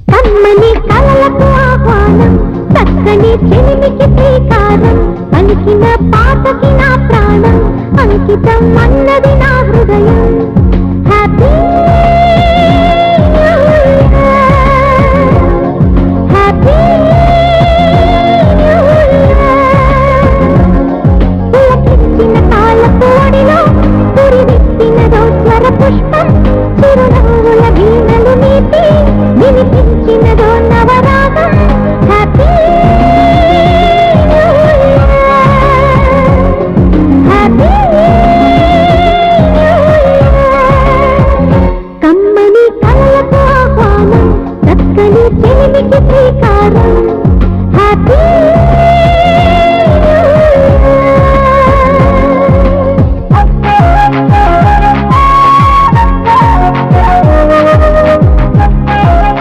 కమ్మని కలలకు ఆహ్వానం చక్కని చెలిమికి శ్రీకారం పలికిన పాటకి నా ప్రాణం అంకితం అన్నది నా హృదయం హ్యాపీ హ్యాపీ పులకించిన తాళపు ఒడిలో పురివిప్పినదో స్వర పుష్పం చిరునవ్వుల వీణలు నీటి వినిపించినదో నవరాగం హ్యాపీ హ్యాపీ కమ్మని కలలకు ఆహ్వానం చక్కని చెలిమికి శ్రీకారం